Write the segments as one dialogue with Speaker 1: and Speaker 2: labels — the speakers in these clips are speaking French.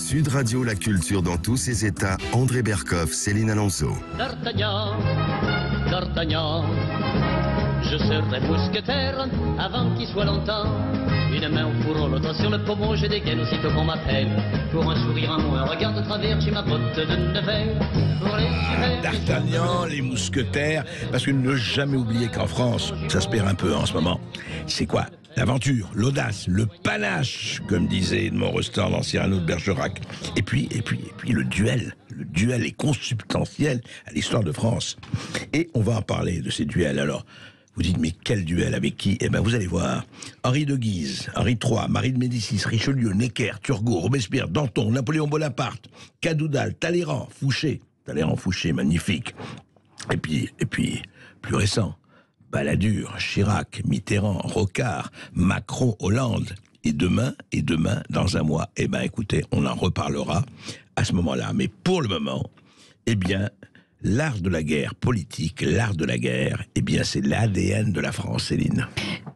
Speaker 1: Sud Radio, la culture dans tous ses états. André Berkoff, Céline Alonso.
Speaker 2: D'Artagnan, D'Artagnan, je serai mousquetaire avant qu'il soit longtemps. Une main au fourreau, l'autre sur le pommeau, je dégaine aussitôt qu'on m'appelle. Pour un sourire en moins, un regard de travers, j'ai ma botte de nevers. Pour les hivers,
Speaker 3: D'Artagnan, les mousquetaires, parce que ne jamais oublier qu'en France, ça se perd un peu en ce moment. C'est quoi? L'aventure, l'audace, le panache, comme disait Edmond Rostand dans Cyrano de Bergerac. Et puis, le duel. Le duel est consubstantiel à l'histoire de France. Et on va en parler de ces duels. Alors, vous dites, mais quel duel? Avec qui? Eh bien, vous allez voir. Henri de Guise, Henri III, Marie de Médicis, Richelieu, Necker, Turgot, Robespierre, Danton, Napoléon Bonaparte, Cadoudal, Talleyrand, Fouché. Talleyrand, Fouché, magnifique. Et puis, plus récent, Balladur, Chirac, Mitterrand, Rocard, Macron, Hollande. Et demain, dans un mois, eh bien, écoutez, on en reparlera à ce moment-là. Mais pour le moment, eh bien, l'art de la guerre politique, l'art de la guerre, eh bien, c'est l'ADN de la France, Céline.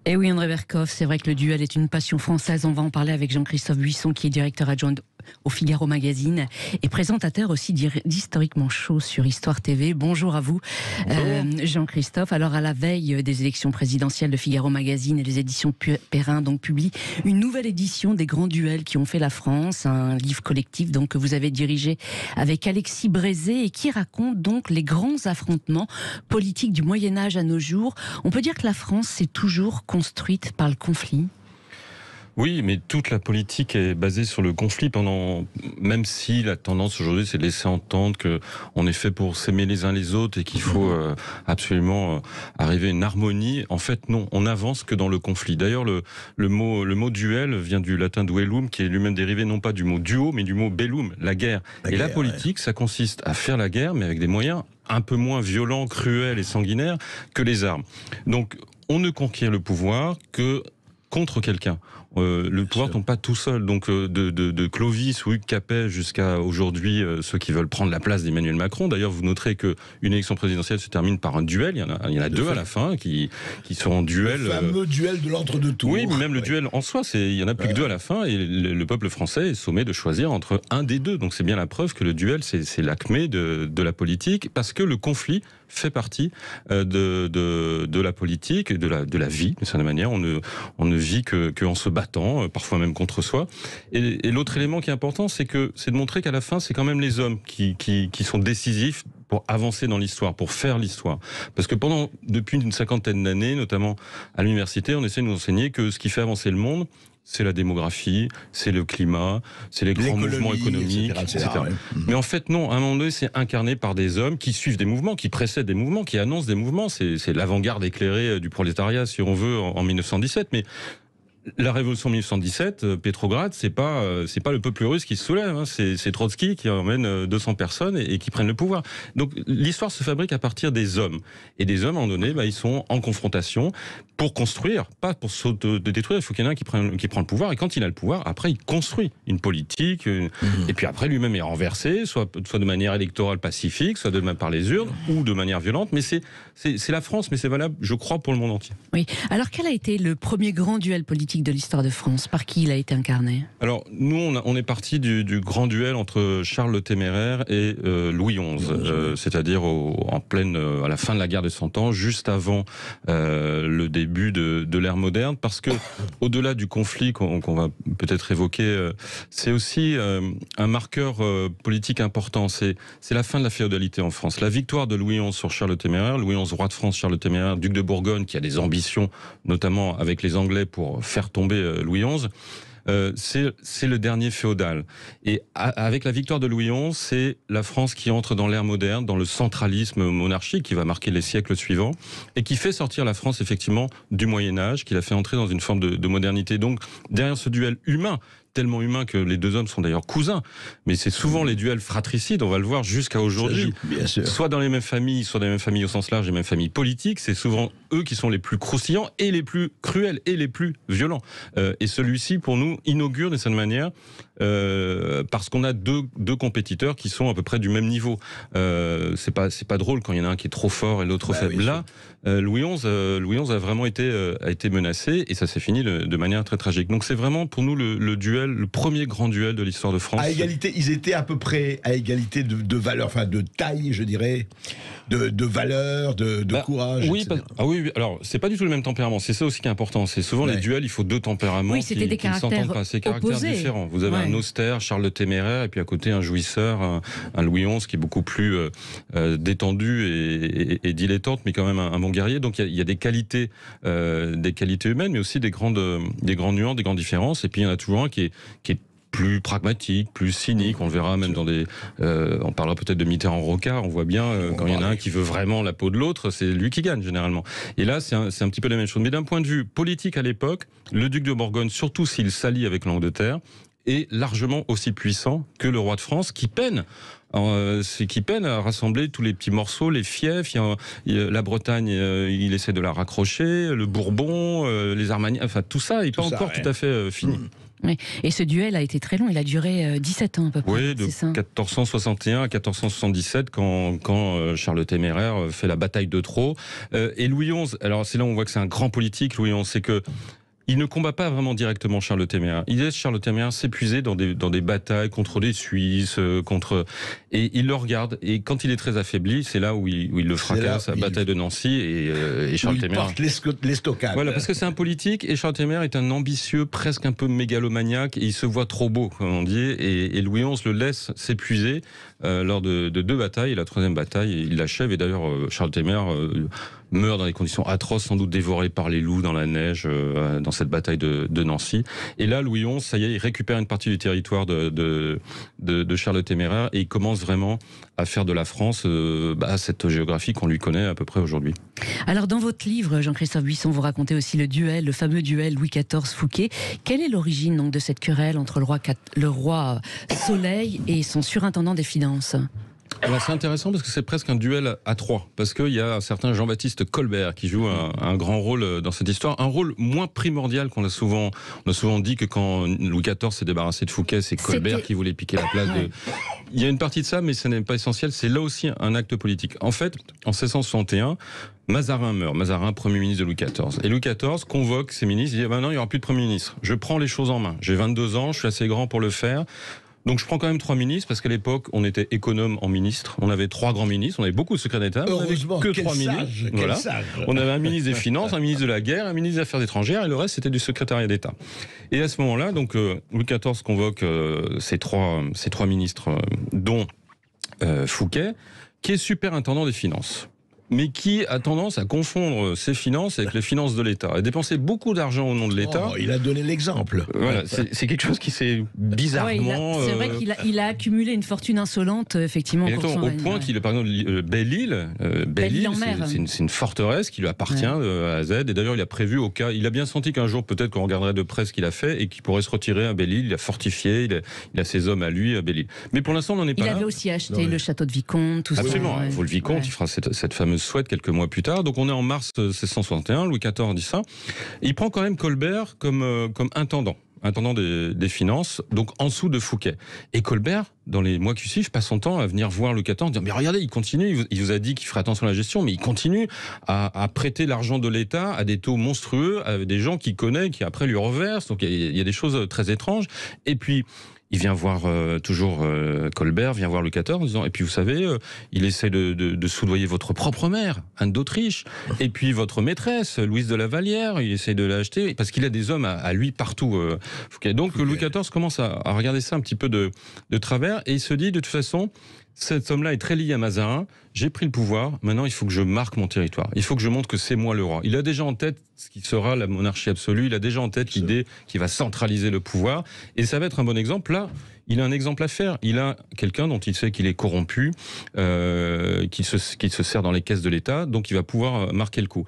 Speaker 4: Et oui, André Berkoff, c'est vrai que le duel est une passion française. On va en parler avec Jean-Christophe Buisson, qui est directeur adjoint au Figaro Magazine et présentateur aussi d'Historiquement Chaud sur Histoire TV. Bonjour à vous, Jean-Christophe. Alors, à la veille des élections présidentielles, le Figaro Magazine et les éditions Perrin donc publient une nouvelle édition des grands duels qui ont fait la France, un livre collectif donc que vous avez dirigé avec Alexis Brézé et qui raconte donc les grands affrontements politiques du Moyen-Âge à nos jours. On peut dire que la France s'est toujours construite par le conflit.
Speaker 5: Oui, mais toute la politique est basée sur le conflit même si la tendance aujourd'hui c'est de laisser entendre qu'on est fait pour s'aimer les uns les autres et qu'il faut absolument arriver à une harmonie. En fait, non, on n'avance que dans le conflit. D'ailleurs, le mot duel vient du latin duellum, qui est lui-même dérivé non pas du mot duo, mais du mot bellum, la guerre. La politique, ça consiste à faire la guerre, mais avec des moyens un peu moins violents, cruels et sanguinaires que les armes. Donc, on ne conquiert le pouvoir que contre quelqu'un. Le pouvoir ne tombe pas tout seul. Donc de Clovis ou Hugues Capet jusqu'à aujourd'hui, ceux qui veulent prendre la place d'Emmanuel Macron. D'ailleurs, vous noterez qu'une élection présidentielle se termine par un duel. Il y en a deux à la fin qui seront en duel.
Speaker 3: Le fameux duel de l'entre-deux tours.
Speaker 5: Oui, mais même le duel en soi, il y en a plus que deux à la fin. Et le peuple français est sommé de choisir entre un des deux. Donc c'est bien la preuve que le duel, c'est l'acmé de la politique, parce que le conflit fait partie de la politique, de la vie, d'une certaine manière. On ne vit qu'en se battant, parfois même contre soi. Et l'autre élément qui est important, c'est de montrer qu'à la fin, c'est quand même les hommes qui sont décisifs pour avancer dans l'histoire, pour faire l'histoire. Parce que depuis une cinquantaine d'années, notamment à l'université, on essaie de nous enseigner que ce qui fait avancer le monde, c'est la démographie, c'est le climat, c'est les grands mouvements économiques, etc. Mais en fait, non, à un moment donné, c'est incarné par des hommes qui suivent des mouvements, qui précèdent des mouvements, qui annoncent des mouvements. C'est l'avant-garde éclairée du prolétariat, si on veut, en 1917. Mais la révolution 1917, Pétrograd, c'est pas le peuple russe qui se soulève, hein, c'est Trotsky qui emmène 200 personnes et qui prennent le pouvoir. Donc l'histoire se fabrique à partir des hommes. Et des hommes, à un moment donné, ils sont en confrontation pour construire, pas pour s'auto-détruire. Il faut qu'il y en ait un qui prend le pouvoir. Et quand il a le pouvoir, après, il construit une politique. Et puis après, lui-même est renversé, soit de manière électorale pacifique, soit par les urnes, ou de manière violente. Mais c'est la France, mais c'est valable, je crois, pour le monde entier.
Speaker 4: Oui. Alors quel a été le premier grand duel politique de l'histoire de France? Par qui il a été incarné? Alors,
Speaker 5: nous, on est parti du grand duel entre Charles le Téméraire et Louis XI, c'est-à-dire à la fin de la guerre de 100 ans, juste avant le début de l'ère moderne, parce que au-delà du conflit qu'on va peut-être évoquer, c'est aussi un marqueur politique important. C'est la fin de la féodalité en France. La victoire de Louis XI sur Charles le Téméraire, Louis XI, roi de France, Charles le Téméraire, duc de Bourgogne, qui a des ambitions, notamment avec les Anglais, pour faire tomber Louis XI, c'est le dernier féodal. Et avec la victoire de Louis XI, c'est la France qui entre dans l'ère moderne, dans le centralisme monarchique qui va marquer les siècles suivants, et qui fait sortir la France effectivement du Moyen-Âge, qui la fait entrer dans une forme de modernité. Donc derrière ce duel humain, tellement humain que les deux hommes sont d'ailleurs cousins, mais c'est souvent les duels fratricides, on va le voir jusqu'à aujourd'hui, soit dans les mêmes familles, soit dans les mêmes familles au sens large, les mêmes familles politiques, c'est souvent eux qui sont les plus croustillants et les plus cruels et les plus violents. Et celui-ci, pour nous, inaugure de cette manière, parce qu'on a deux compétiteurs qui sont à peu près du même niveau. C'est pas drôle quand il y en a un qui est trop fort et l'autre trop faible. Oui, là, Louis XI a vraiment été menacé, et ça s'est fini de manière très tragique. Donc c'est vraiment pour nous le duel duel, le premier grand duel de l'histoire de France.
Speaker 3: À égalité, ils étaient à peu près à égalité de valeur, enfin de taille, je dirais, de valeur, de courage.
Speaker 5: Oui,
Speaker 3: etc.
Speaker 5: oui, alors c'est pas du tout le même tempérament. C'est ça aussi qui est important. C'est souvent les duels, il faut deux tempéraments qui ne s'entendent pas. C'est des caractères différents. Vous avez un austère, Charles le Téméraire, et puis à côté un jouisseur, un Louis XI qui est beaucoup plus détendu et dilettante, mais quand même un bon guerrier. Donc il y a des qualités humaines, mais aussi des grandes nuances, des grandes différences. Et puis il y en a toujours un qui est plus pragmatique, plus cynique. On le verra même dans on parlera peut-être de Mitterrand-Rocard. On voit bien quand il y en a un qui veut vraiment la peau de l'autre, c'est lui qui gagne généralement. Et là, c'est un petit peu la même chose. Mais d'un point de vue politique à l'époque, le duc de Bourgogne, surtout s'il s'allie avec l'Angleterre, est largement aussi puissant que le roi de France, qui peine. C'est qui peine à rassembler tous les petits morceaux, les fiefs. La Bretagne, il essaie de la raccrocher, le Bourbon, les Armagnacs, enfin tout ça n'est pas encore tout à fait fini.
Speaker 4: Oui. Et ce duel a été très long, il a duré 17 ans à peu près.
Speaker 5: Oui, de 1461 à 1477, quand Charles le Téméraire fait la bataille de Traux. Et Louis XI, alors c'est là où on voit que c'est un grand politique, Louis XI, c'est que il ne combat pas vraiment directement Charles le Téméraire. Il laisse Charles le Téméraire s'épuiser dans des batailles contre les Suisses, et il le regarde. Et quand il est très affaibli, c'est là où il le fracasse, la bataille de Nancy, et Charles le Téméraire.
Speaker 3: Il porte l'estocade.
Speaker 5: Voilà, parce que c'est un politique, et Charles le Téméraire est un ambitieux, presque un peu mégalomaniaque, et il se voit trop beau, comme on dit, et Louis XI le laisse s'épuiser lors de deux batailles, et la troisième bataille, il l'achève, et d'ailleurs Charles le Téméraire meurt dans des conditions atroces, sans doute dévoré par les loups dans la neige, dans cette bataille de Nancy. Et là, Louis XI, ça y est, il récupère une partie du territoire de Charles le Téméraire, et il commence vraiment à faire de la France cette géographie qu'on lui connaît à peu près aujourd'hui.
Speaker 4: Alors, dans votre livre, Jean-Christophe Buisson, vous racontez aussi le fameux duel Louis XIV-Fouquet. Quelle est l'origine donc de cette querelle entre le roi Soleil et son surintendant des finances ?
Speaker 5: Alors c'est intéressant parce que c'est presque un duel à trois, parce qu'il y a un certain Jean-Baptiste Colbert qui joue un grand rôle dans cette histoire, un rôle moins primordial qu'on a souvent dit que quand Louis XIV s'est débarrassé de Fouquet, c'est Colbert qui voulait piquer la place de... Il y a une partie de ça, mais ce n'est pas essentiel, c'est là aussi un acte politique. En fait, en 1661, Mazarin meurt, Mazarin, Premier ministre de Louis XIV. Et Louis XIV convoque ses ministres, il dit non, il n'y aura plus de Premier ministre, je prends les choses en main, j'ai 22 ans, je suis assez grand pour le faire. Donc je prends quand même 3 ministres, parce qu'à l'époque, on était économe en ministre. On avait 3 grands ministres, on avait beaucoup de secrétaires d'État.
Speaker 3: Heureusement,
Speaker 5: on avait que 3 ministres. Voilà. On avait un ministre des Finances, un ministre de la Guerre, un ministre des Affaires étrangères, et le reste, c'était du secrétariat d'État. Et à ce moment-là, donc Louis XIV convoque ces trois ministres, dont Fouquet, qui est superintendant des Finances, mais qui a tendance à confondre ses finances avec les finances de l'État, à dépenser beaucoup d'argent au nom de l'État.
Speaker 3: Oh, il a donné l'exemple.
Speaker 5: Voilà, c'est quelque chose qui s'est bizarrement...
Speaker 4: c'est vrai qu'il a accumulé une fortune insolente, effectivement.
Speaker 5: Au point qu'il, par exemple, Belle-Île, c'est une forteresse qui lui appartient à A à Z, et d'ailleurs il a prévu au cas... Il a bien senti qu'un jour, peut-être qu'on regarderait de près ce qu'il a fait, et qu'il pourrait se retirer à Belle-Île. Il a fortifié, il a ses hommes à lui à Belle-Île. Mais pour l'instant, on n'en est pas là.
Speaker 4: Il avait aussi acheté le château de Vicomte, tout ça.
Speaker 5: Absolument, le Vicomte, il fera cette fameuse souhaite quelques mois plus tard. Donc on est en mars 1661, Louis XIV dit ça. Et il prend quand même Colbert comme intendant des finances, donc en dessous de Fouquet. Et Colbert, dans les mois qui suivent, passe son temps à venir voir Louis XIV, dire mais regardez, il continue, il vous a dit qu'il ferait attention à la gestion, mais il continue à prêter l'argent de l'État à des taux monstrueux, à des gens qu'il connaît, qui après lui reversent. Donc il y a des choses très étranges. Et puis il vient voir Colbert, vient voir Louis XIV en disant, et puis vous savez, il essaie de soudoyer votre propre mère, Anne d'Autriche, et puis votre maîtresse, Louise de la Vallière, il essaie de l'acheter, parce qu'il a des hommes à lui partout. Donc Louis XIV commence à regarder ça un petit peu de travers, et il se dit, de toute façon, cet homme-là est très lié à Mazarin, j'ai pris le pouvoir, maintenant il faut que je marque mon territoire, il faut que je montre que c'est moi le roi. Il a déjà en tête ce qui sera la monarchie absolue, il a déjà en tête l'idée qui va centraliser le pouvoir, et ça va être un bon exemple. Là, il a un exemple à faire, il a quelqu'un dont il sait qu'il est corrompu, qu'il se sert dans les caisses de l'État, donc il va pouvoir marquer le coup.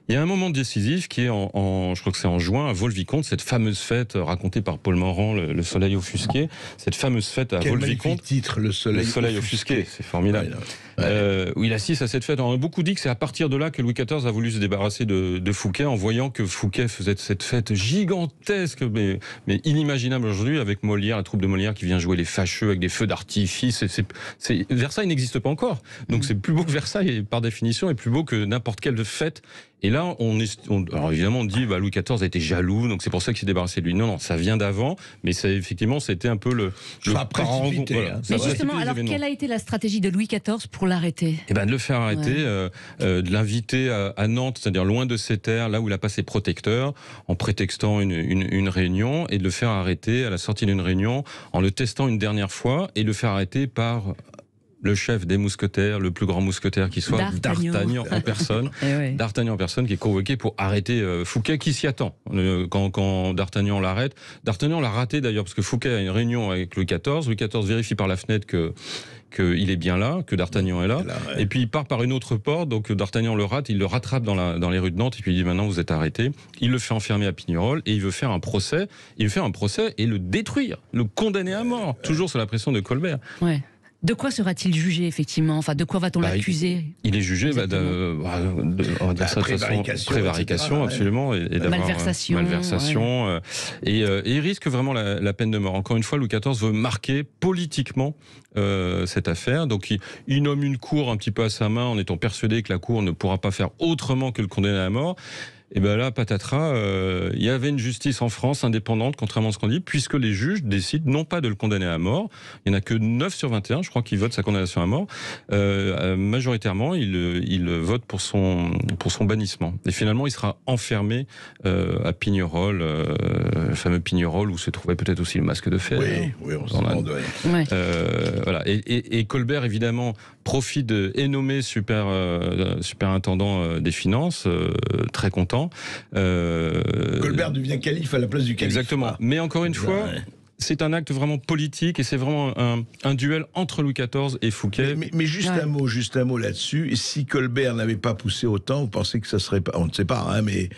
Speaker 5: Il y a un moment décisif qui est je crois que c'est en juin, à Vaux-le-Vicomte, cette fameuse fête racontée par Paul Morand, le Soleil offusqué, cette fameuse fête à Vaux-le-Vicomte.
Speaker 3: Quel titre, le Soleil
Speaker 5: offusqué, c'est formidable. Ouais, où il assiste à cette fête. On a beaucoup dit que c'est à partir de là que Louis XIV a voulu se débarrasser de Fouquet, en voyant que Fouquet faisait cette fête gigantesque, mais inimaginable aujourd'hui, avec Molière, la troupe de Molière qui vient jouer les fâcheux avec des feux d'artifice. Versailles n'existe pas encore, donc c'est plus beau que Versailles, par définition, et plus beau que n'importe quelle fête. Et là, alors évidemment, on dit Louis XIV a été jaloux, donc c'est pour ça qu'il s'est débarrassé de lui. Non, ça vient d'avant, mais effectivement, c'était un peu le
Speaker 3: précipité. Voilà.
Speaker 4: Mais justement, alors quelle a été la stratégie de Louis XIV pour l'arrêter ?
Speaker 5: De le faire arrêter, de l'inviter à Nantes, c'est-à-dire loin de ses terres, là où il n'a pas ses protecteurs, en prétextant une réunion, et de le faire arrêter à la sortie d'une réunion, en le testant une dernière fois, et le faire arrêter par le chef des mousquetaires, le plus grand mousquetaire qui soit, D'Artagnan en personne. D'Artagnan en personne qui est convoqué pour arrêter Fouquet, qui s'y attend. Quand D'Artagnan l'arrête, D'Artagnan l'a raté d'ailleurs, parce que Fouquet a une réunion avec Louis XIV. Louis XIV vérifie par la fenêtre qu'il est bien là, que D'Artagnan est là, et puis il part par une autre porte, donc D'Artagnan le rate, il le rattrape dans les rues de Nantes, et puis il dit maintenant vous êtes arrêté. Il le fait enfermer à Pignerol, et il veut faire un procès et le détruire, le condamner à mort, toujours sous la pression de Colbert.
Speaker 4: Ouais. De quoi sera-t-il jugé, effectivement ? Enfin, de quoi va-t-on l'accuser ?
Speaker 5: Il est jugé on va dire ça de façon prévarication, absolument, et d'avoir malversation. Et il risque vraiment la peine de mort. Encore une fois, Louis XIV veut marquer politiquement cette affaire. Donc il nomme une cour un petit peu à sa main, en étant persuadé que la cour ne pourra pas faire autrement que le condamner à mort. Et bien là, patatras, il y avait une justice en France indépendante, contrairement à ce qu'on dit, puisque les juges décident non pas de le condamner à mort, il n'y en a que 9 sur 21, je crois, qui votent sa condamnation à mort. Majoritairement, il vote pour son bannissement. Et finalement, il sera enfermé à Pignerol, le fameux Pignerol, où se trouvait peut-être aussi le masque de fer.
Speaker 3: Oui, on se demande.
Speaker 5: Voilà. Et Colbert, évidemment, profite et nommé superintendant des finances, très content.
Speaker 3: Colbert devient calife à la place du calife.
Speaker 5: Exactement. Mais encore une fois, c'est un acte vraiment politique, et c'est vraiment un duel entre Louis XIV et Fouquet.
Speaker 3: Mais juste un mot là-dessus. Si Colbert n'avait pas poussé autant, vous pensez que ça serait pas... On ne sait pas, mais...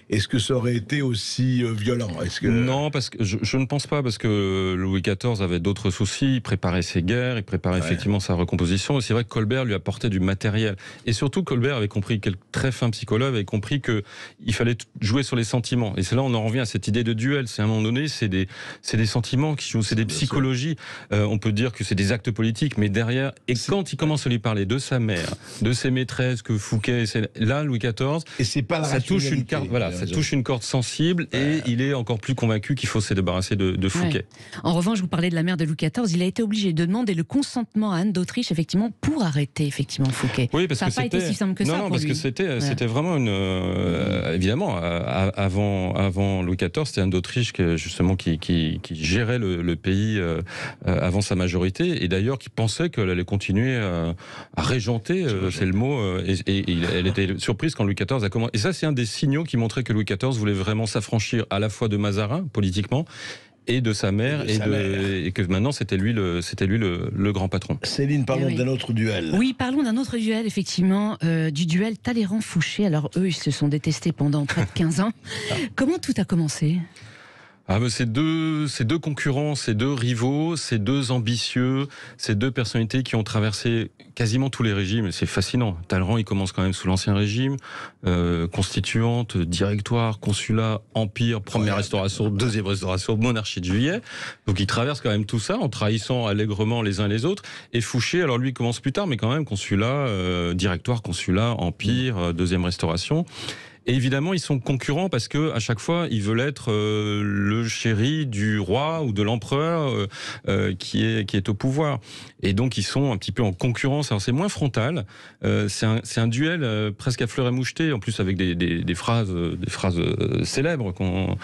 Speaker 3: Est-ce que ça aurait été aussi violent ?
Speaker 5: Non, parce que je ne pense pas, parce que Louis XIV avait d'autres soucis. Il préparait ses guerres, il préparait effectivement sa recomposition. Et c'est vrai que Colbert lui apportait du matériel. Et surtout, Colbert avait compris, quel très fin psychologue, avait compris qu'il fallait jouer sur les sentiments. Et c'est là on en revient à cette idée de duel. C'est à un moment donné, c'est des sentiments qui jouent, c'est des psychologies. On peut dire que c'est des actes politiques, mais derrière, quand il commence à lui parler de sa mère, de ses maîtresses, que Fouquet, là, Louis XIV,
Speaker 3: et c'est pas
Speaker 5: ça touche une carte, ça touche une corde sensible, et il est encore plus convaincu qu'il faut se débarrasser de Fouquet.
Speaker 4: En revanche, vous parlez de la mère de Louis XIV, il a été obligé de demander le consentement à Anne d'Autriche, effectivement, pour arrêter effectivement Fouquet.
Speaker 5: Oui, parce
Speaker 4: ça n'a pas été si simple que ça.
Speaker 5: Non, parce que c'était vraiment évidemment, avant Louis XIV, c'était Anne d'Autriche qui gérait le pays avant sa majorité, et d'ailleurs qui pensait qu'elle allait continuer à régenter, c'est le mot, et elle était surprise quand Louis XIV a commencé. Et ça, c'est un des signaux qui montrait que Louis XIV voulait vraiment s'affranchir à la fois de Mazarin, politiquement, et de sa mère, et que maintenant c'était lui le grand patron.
Speaker 3: Céline, parlons d'un autre duel.
Speaker 4: Oui, parlons d'un autre duel, effectivement, du duel Talleyrand-Fouché. Alors eux, ils se sont détestés pendant près de 15 ans. Comment tout a commencé ?
Speaker 5: Ces deux concurrents, ces deux rivaux, ces deux ambitieux, ces deux personnalités qui ont traversé quasiment tous les régimes. C'est fascinant. Talleyrand, il commence quand même sous l'Ancien Régime, constituante, directoire, consulat, empire, première restauration, deuxième restauration, monarchie de Juillet. Donc il traverse quand même tout ça en trahissant allègrement les uns les autres. Et Fouché, alors lui, il commence plus tard, mais quand même consulat, directoire, consulat, empire, deuxième restauration. Et évidemment, ils sont concurrents parce que à chaque fois, ils veulent être le chéri du roi ou de l'empereur qui est au pouvoir. Et donc, ils sont un petit peu en concurrence. Alors, c'est moins frontal. C'est un duel presque à fleur et moucheté, en plus avec des phrases célèbres qu'on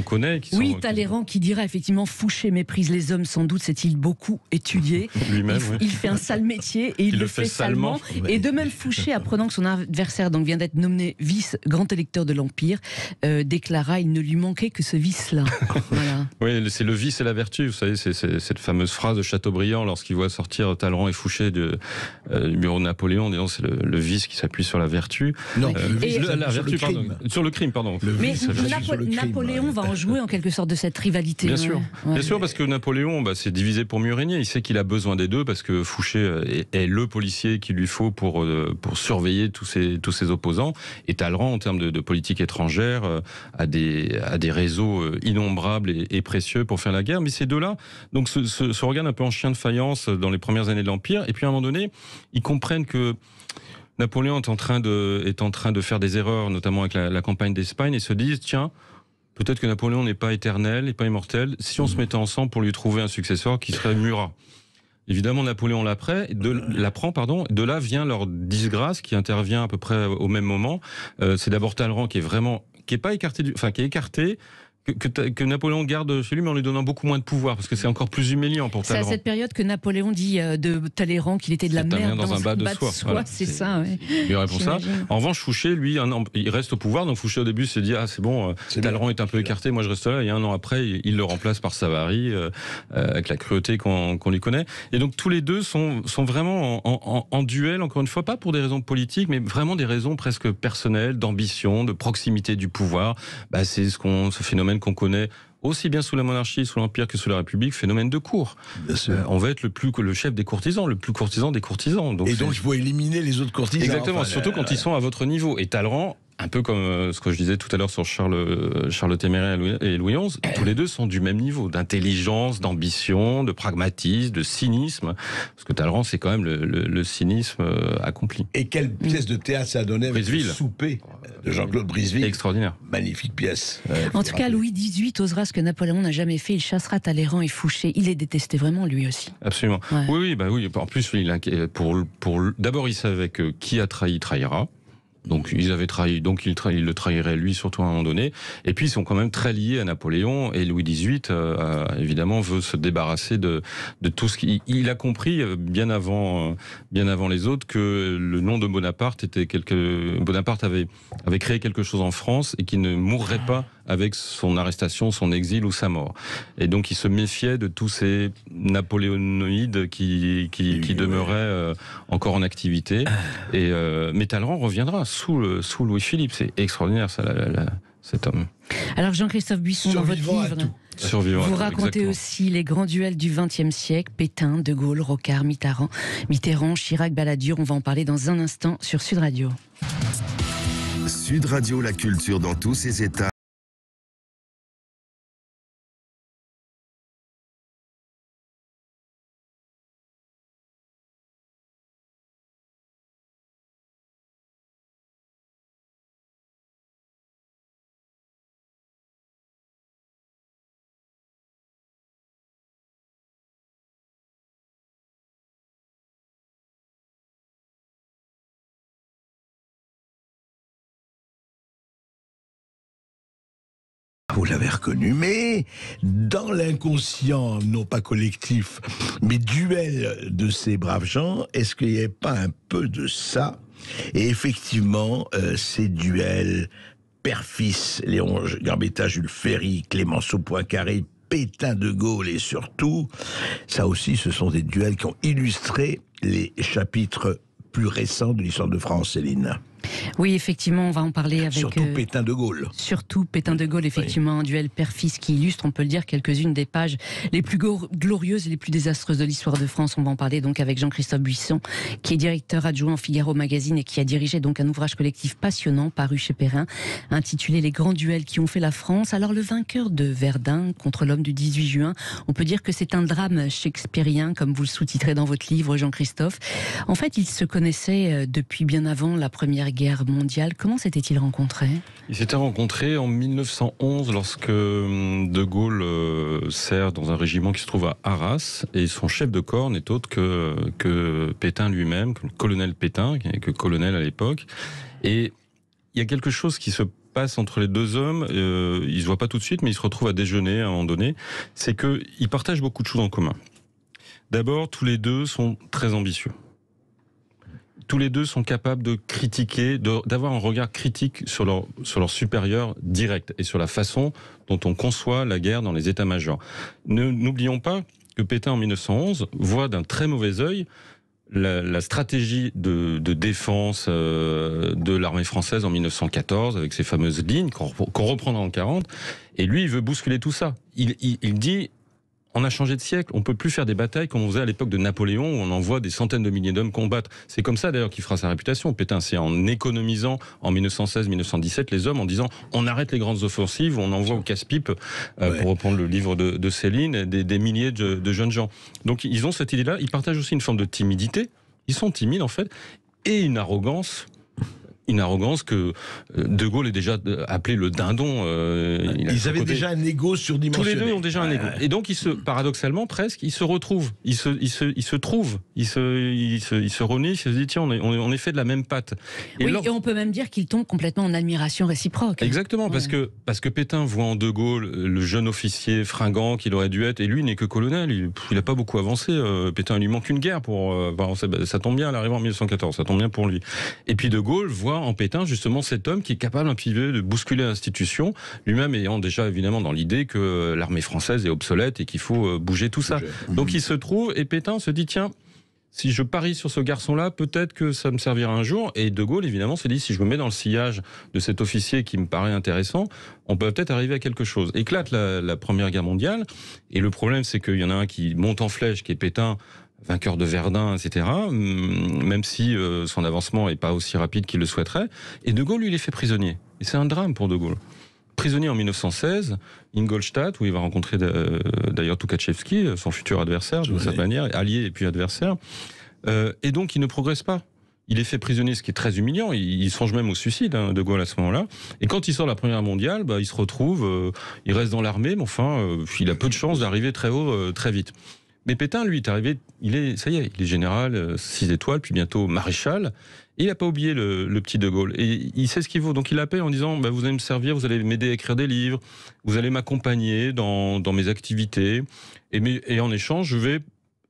Speaker 5: connaît.
Speaker 4: Talleyrand qui dira effectivement Fouché méprise les hommes, sans doute s'est-il beaucoup étudié.
Speaker 5: Lui-même,
Speaker 4: il fait un sale métier et il le fait salement. Et de même, Fouché, apprenant que son adversaire vient d'être nommé vice grand électeur de l'Empire, déclara il ne lui manquait que ce vice-là. Voilà.
Speaker 5: Oui, c'est le vice et la vertu. Vous savez, c'est cette fameuse phrase de Chateaubriand lorsqu'il voit sortir Talleyrand et Fouché du bureau de Napoléon, en disant c'est le vice qui s'appuie sur la vertu.
Speaker 3: Non,
Speaker 5: la vertu, pardon. Sur le crime, pardon.
Speaker 4: Mais Napoléon va en jouer en quelque sorte de cette rivalité.
Speaker 5: Bien sûr. Bien sûr, parce que Napoléon, c'est divisé pour mieux régner. Il sait qu'il a besoin des deux parce que Fouché est le policier qu'il lui faut pour surveiller tous ses opposants. Et Talleyrand, en termes de politique étrangère, a des réseaux innombrables et précieux pour faire la guerre. Mais ces deux-là, donc, se regardent un peu en chien de faïence dans les premières années de l'Empire. Et puis à un moment donné, ils comprennent que Napoléon est en train de faire des erreurs, notamment avec la campagne d'Espagne, et se disent tiens, peut-être que Napoléon n'est pas éternel, n'est pas immortel, si on se mettait ensemble pour lui trouver un successeur qui serait Murat. Évidemment, Napoléon l'apprend, de là vient leur disgrâce qui intervient à peu près au même moment. C'est d'abord Talleyrand qui est pas écarté, qui est écarté, que Napoléon garde chez lui, mais en lui donnant beaucoup moins de pouvoir, parce que c'est encore plus humiliant pour Talleyrand.
Speaker 4: C'est à cette période que Napoléon dit de Talleyrand qu'il était de la merde
Speaker 5: dans un bas de soie. Voilà,
Speaker 4: c'est ça, oui.
Speaker 5: Il répond ça. En revanche, Fouché, lui, il reste au pouvoir. Donc Fouché, au début, s'est dit c'est bon, Talleyrand est un peu écarté, moi je reste là. Et un an après, il le remplace par Savary, avec la cruauté qu'on lui connaît. Et donc tous les deux sont vraiment en duel, encore une fois, pas pour des raisons politiques, mais vraiment des raisons presque personnelles, d'ambition, de proximité du pouvoir. C'est ce phénomène qu'on connaît aussi bien sous la monarchie, sous l'Empire que sous la République, phénomène de cour. On va être le chef des courtisans, le plus courtisan des courtisans. Donc il
Speaker 3: faut éliminer les autres courtisans.
Speaker 5: Exactement, surtout quand ils sont à votre niveau. Et Talleyrand, un peu comme ce que je disais tout à l'heure sur Charles le Téméraire et Louis XI, tous les deux sont du même niveau, d'intelligence, d'ambition, de pragmatisme, de cynisme. Parce que Talleyrand, c'est quand même le cynisme accompli.
Speaker 3: Et quelle pièce de théâtre ça a donné avec le souper de Jean-Claude Briseville.
Speaker 5: Extraordinaire.
Speaker 3: Magnifique pièce.
Speaker 4: En tout cas, Louis XVIII osera ce que Napoléon n'a jamais fait. Il chassera Talleyrand et Fouché. Il les détestait vraiment, lui aussi.
Speaker 5: Absolument. Ouais. Oui. En plus, d'abord, il savait que qui a trahi, trahira. Donc ils avaient trahi, donc il le trahirait lui surtout à un moment donné. Et puis ils sont quand même très liés à Napoléon, et Louis XVIII évidemment veut se débarrasser de tout ce qu'il a compris bien avant les autres que le nom de Bonaparte Bonaparte avait créé quelque chose en France et qui ne mourrait pas avec son arrestation, son exil ou sa mort. Et donc il se méfiait de tous ces napoléonoïdes qui demeuraient encore en activité. Et mais Talleyrand reviendra sous Louis-Philippe. C'est extraordinaire ça, cet homme.
Speaker 4: Alors Jean-Christophe Buisson, dans votre livre, vous racontez aussi les grands duels du XXe siècle, Pétain, De Gaulle, Rocard, Mitterrand, Chirac, Balladur. On va en parler dans un instant sur Sud Radio.
Speaker 1: Sud Radio, la culture dans tous ses états.
Speaker 3: Vous l'avez reconnu, mais dans l'inconscient, non pas collectif, mais duel de ces braves gens, est-ce qu'il n'y avait pas un peu de ça? Et effectivement, ces duels, père-fils, Léon Gambetta, Jules Ferry, Clémenceau Poincaré, Pétain, De Gaulle, et surtout, ça aussi, ce sont des duels qui ont illustré les chapitres plus récents de l'histoire de France, Céline.
Speaker 4: Oui, effectivement, on va en parler avec...
Speaker 3: Surtout Pétain de Gaulle.
Speaker 4: Surtout Pétain de Gaulle, effectivement, un duel père-fils qui illustre, on peut le dire, quelques-unes des pages les plus glorieuses et les plus désastreuses de l'histoire de France. On va en parler donc avec Jean-Christophe Buisson, qui est directeur adjoint au Figaro Magazine et qui a dirigé donc un ouvrage collectif passionnant paru chez Perrin, intitulé Les grands duels qui ont fait la France. Alors le vainqueur de Verdun contre l'homme du 18 juin, on peut dire que c'est un drame shakespearien, comme vous le sous-titrez dans votre livre, Jean-Christophe. En fait, ils se connaissaient depuis bien avant la Première Guerre mondiale. Comment s'étaient-ils rencontrés?
Speaker 5: Ils s'étaient rencontrés en 1911 lorsque De Gaulle sert dans un régiment qui se trouve à Arras, et son chef de corps n'est autre que Pétain lui-même, que le colonel Pétain, qui est colonel à l'époque. Et il y a quelque chose qui se passe entre les deux hommes, ils se voient pas tout de suite, mais ils se retrouvent à déjeuner à un moment donné, c'est qu'ils partagent beaucoup de choses en commun. D'abord, tous les deux sont très ambitieux. tous les deux sont capables de critiquer, d'avoir un regard critique sur leur supérieur direct et sur la façon dont on conçoit la guerre dans les états-majors. N'oublions pas que Pétain, en 1911, voit d'un très mauvais œil la stratégie de défense de l'armée française en 1914, avec ces fameuses lignes qu'on reprendra en 40, et lui, il veut bousculer tout ça. Il dit... On a changé de siècle, on peut plus faire des batailles comme on faisait à l'époque de Napoléon, où on envoie des centaines de milliers d'hommes combattre. C'est comme ça d'ailleurs qu'il fera sa réputation. Pétain, c'est en économisant en 1916-1917 les hommes, en disant on arrête les grandes offensives, on envoie au casse-pipe, pour reprendre le livre de Céline, des milliers de jeunes gens. Donc ils ont cette idée-là, ils partagent aussi une forme de timidité, ils sont timides en fait, et une arrogance que De Gaulle est déjà appelé le dindon.
Speaker 3: Ils avaient déjà un ego surdimensionné.
Speaker 5: Tous les deux ont déjà un ego. Et donc, paradoxalement, presque, ils se retrouvent. Ils se trouvent. Ils se renient. Ils se disent, tiens, on est fait de la même pâte.
Speaker 4: Et on peut même dire qu'ils tombent complètement en admiration réciproque.
Speaker 5: Exactement, parce que Pétain voit en De Gaulle le jeune officier fringant qu'il aurait dû être, et lui n'est que colonel. Il n'a pas beaucoup avancé. Pétain, il lui manque une guerre pour. Ça tombe bien, elle arrive en 1914. Ça tombe bien pour lui. Et puis De Gaulle voit en Pétain justement cet homme qui est capable un petit peu de bousculer l'institution, lui-même ayant déjà évidemment dans l'idée que l'armée française est obsolète et qu'il faut bouger tout ça. Donc il se trouve, et Pétain se dit tiens, si je parie sur ce garçon-là, peut-être que ça me servira un jour. Et De Gaulle évidemment se dit si je me mets dans le sillage de cet officier qui me paraît intéressant, on peut peut-être arriver à quelque chose. Éclate la Première Guerre mondiale, et le problème c'est qu'il y en a un qui monte en flèche, qui est Pétain, vainqueur de Verdun, etc., même si son avancement n'est pas aussi rapide qu'il le souhaiterait. Et De Gaulle, lui, il est fait prisonnier. Et c'est un drame pour De Gaulle. Prisonnier en 1916, Ingolstadt, où il va rencontrer d'ailleurs Tukhachevski, son futur adversaire, de cette manière, allié et puis adversaire. Et donc, il ne progresse pas. Il est fait prisonnier, ce qui est très humiliant. Il songe même au suicide, De Gaulle, à ce moment-là. Et quand il sort de la Première Mondiale, il se retrouve, il reste dans l'armée, mais enfin, il a peu de chances d'arriver très haut, très vite. Mais Pétain, lui, est arrivé, ça y est, il est général, 6 étoiles, puis bientôt maréchal. Et il n'a pas oublié le petit De Gaulle. Et il sait ce qu'il vaut. Donc il l'appelle en disant, vous allez me servir, vous allez m'aider à écrire des livres, vous allez m'accompagner dans mes activités. Et en échange, je vais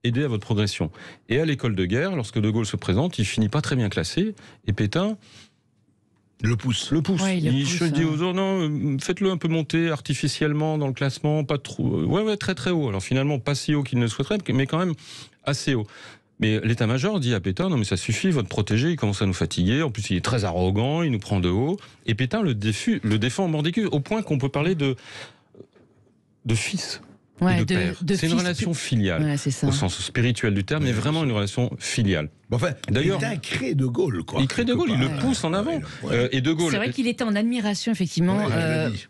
Speaker 5: aider à votre progression. Et à l'école de guerre, lorsque De Gaulle se présente, il finit pas très bien classé. Et Pétain le pousse.
Speaker 4: Ouais,
Speaker 5: il se dit aux autres, non, faites-le un peu monter artificiellement dans le classement, pas trop. Ouais, très très haut. Alors finalement, pas si haut qu'il ne le souhaiterait, mais quand même assez haut. Mais l'état-major dit à Pétain, non mais ça suffit, votre protégé, il commence à nous fatiguer, en plus il est très arrogant, il nous prend de haut. Et Pétain le défend mordicus, au point qu'on peut parler de fils.
Speaker 4: Ouais,
Speaker 5: de père. C'est une relation filiale, au sens spirituel du terme, mais vraiment une relation filiale.
Speaker 3: Enfin,
Speaker 5: d'ailleurs,
Speaker 3: Pétain crée De Gaulle, quoi.
Speaker 5: Il crée De Gaulle, il le pousse en avant. Et De Gaulle.
Speaker 4: C'est vrai qu'il était en admiration, effectivement.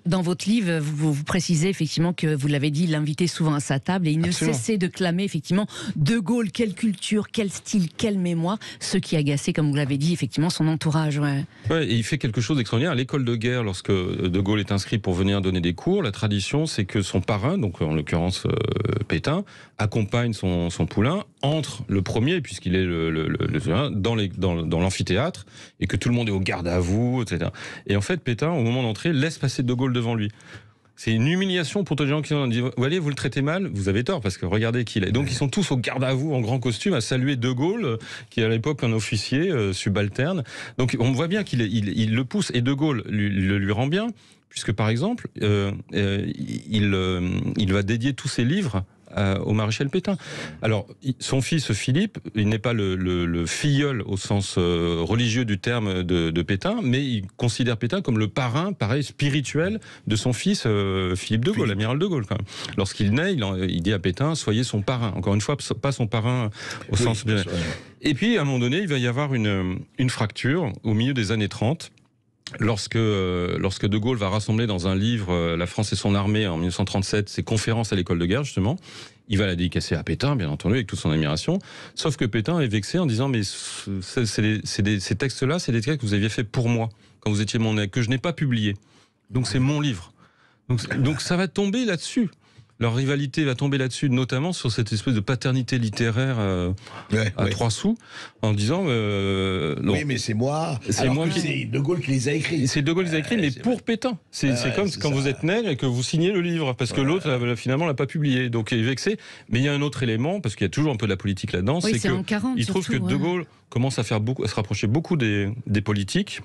Speaker 4: Dans votre livre, vous précisez effectivement que vous l'avez dit, il l'invitait souvent à sa table et il ne cessait de clamer effectivement De Gaulle, quelle culture, quel style, quelle mémoire, ce qui agaçait, comme vous l'avez dit, effectivement son entourage.
Speaker 5: Et il fait quelque chose d'extraordinaire. À l'école de guerre, lorsque De Gaulle est inscrit pour venir donner des cours, la tradition, c'est que son parrain, donc en l'occurrence Pétain, accompagne son poulain entre le premier, puisqu'il est dans l'amphithéâtre, et que tout le monde est au garde à vous, etc. Et en fait, Pétain, au moment d'entrer, laisse passer De Gaulle devant lui. C'est une humiliation pour tous les gens qui ont dit « Allez, vous le traitez mal, vous avez tort, parce que regardez qui il est. » Donc ils sont tous au garde à vous, en grand costume, à saluer De Gaulle, qui est à l'époque un officier subalterne. Donc on voit bien qu'il le pousse, et De Gaulle lui rend bien, puisque par exemple, il va dédier tous ses livres au maréchal Pétain. Alors, son fils Philippe, il n'est pas le filleul au sens religieux du terme de Pétain, mais il considère Pétain comme le parrain, pareil, spirituel de son fils Philippe de Gaulle, l'amiral de Gaulle, quand même. Lorsqu'il naît, il dit à Pétain, soyez son parrain. Encore une fois, pas son parrain au sens... Et puis, à un moment donné, il va y avoir une fracture au milieu des années 30, lorsque De Gaulle va rassembler dans un livre La France et son armée en 1937 ses conférences à l'école de guerre, justement, il va la dédicacer à Pétain, bien entendu, avec toute son admiration, sauf que Pétain est vexé en disant mais ces textes-là, c'est des textes que vous aviez fait pour moi, quand vous étiez mon élève, que je n'ai pas publié. Donc c'est mon livre. Donc ça va tomber là-dessus. leur rivalité va tomber là-dessus, notamment sur cette espèce de paternité littéraire à 3 sous, en disant...
Speaker 3: oui, mais c'est moi.
Speaker 5: C'est moi qui...
Speaker 3: C'est De Gaulle qui les a écrits.
Speaker 5: C'est De Gaulle qui les a écrits, mais pour Pétain. C'est comme quand vous êtes né et que vous signez le livre, parce que l'autre, finalement, l'a pas publié. Donc il est vexé. Mais il y a un autre élément, parce qu'il y a toujours un peu de la politique là-dedans, c'est qu'il trouve que De Gaulle commence à se rapprocher beaucoup des politiques,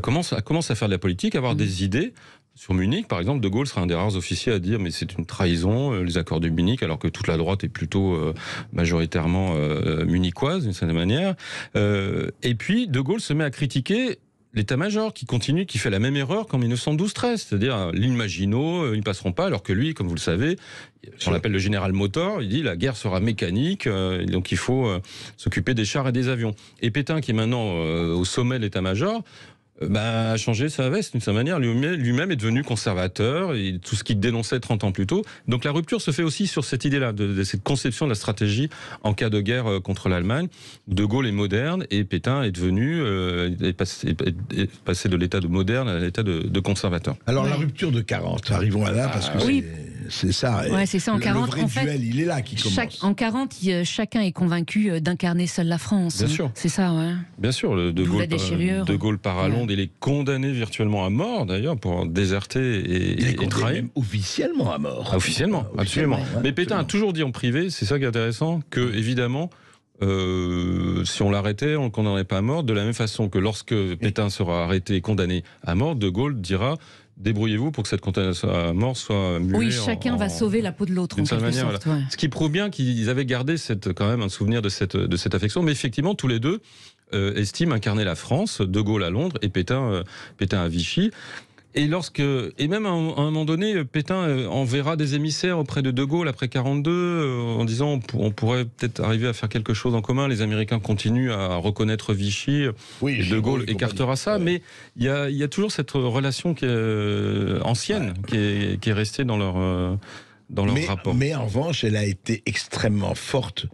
Speaker 5: commence à faire de la politique, à avoir des idées. Sur Munich, par exemple, De Gaulle sera un des rares officiers à dire mais c'est une trahison, les accords de Munich, alors que toute la droite est plutôt majoritairement munichoise, d'une certaine manière. Et puis, De Gaulle se met à critiquer l'état-major qui continue, qui fait la même erreur qu'en 1912-13, c'est-à-dire l'île Maginot, ils ne passeront pas, alors que lui, comme vous le savez, on l'appelle le général Motor, il dit la guerre sera mécanique, donc il faut s'occuper des chars et des avions. Et Pétain, qui est maintenant au sommet de l'état-major, a changé sa veste d'une certaine manière. Lui-même est devenu conservateur, et tout ce qu'il dénonçait 30 ans plus tôt. Donc la rupture se fait aussi sur cette idée-là, de cette conception de la stratégie en cas de guerre contre l'Allemagne. De Gaulle est moderne et Pétain est devenu est passé de l'état de moderne à l'état de conservateur.
Speaker 3: Alors la rupture de 40, arrivons à là parce que c'est ça.
Speaker 4: Ouais, c'est ça. En 40,
Speaker 3: le vrai duel, il est là qui commence.
Speaker 4: En 40, chacun est convaincu d'incarner seul la France.
Speaker 5: Bien sûr.
Speaker 4: C'est ça, ouais.
Speaker 5: Bien sûr. De Gaulle part à Londres, il est condamné virtuellement à mort, d'ailleurs, pour déserter et trahir.
Speaker 3: Même officiellement à mort.
Speaker 5: Officiellement, absolument. Ouais, mais Pétain a toujours dit en privé, c'est ça qui est intéressant, que évidemment, si on l'arrêtait, on ne le condamnerait pas à mort, de la même façon que lorsque Pétain sera arrêté et condamné à mort, De Gaulle dira... Débrouillez-vous pour que cette condamnation à mort soit muée.
Speaker 4: Oui, chacun va sauver la peau de l'autre en quelque sorte.
Speaker 5: Voilà. Ce qui prouve bien qu'ils avaient gardé quand même un souvenir de cette affection. Mais effectivement, tous les deux estiment incarner la France, De Gaulle à Londres et Pétain à Vichy. Et même à un moment donné, Pétain enverra des émissaires auprès de Gaulle après 42 en disant on pourrait peut-être arriver à faire quelque chose en commun. Les Américains continuent à reconnaître Vichy. Oui, De Gaulle écartera ça, ouais. Mais il y a toujours cette relation qui est ancienne, ouais. qui est restée dans leur rapport.
Speaker 3: Mais en revanche, elle a été extrêmement forte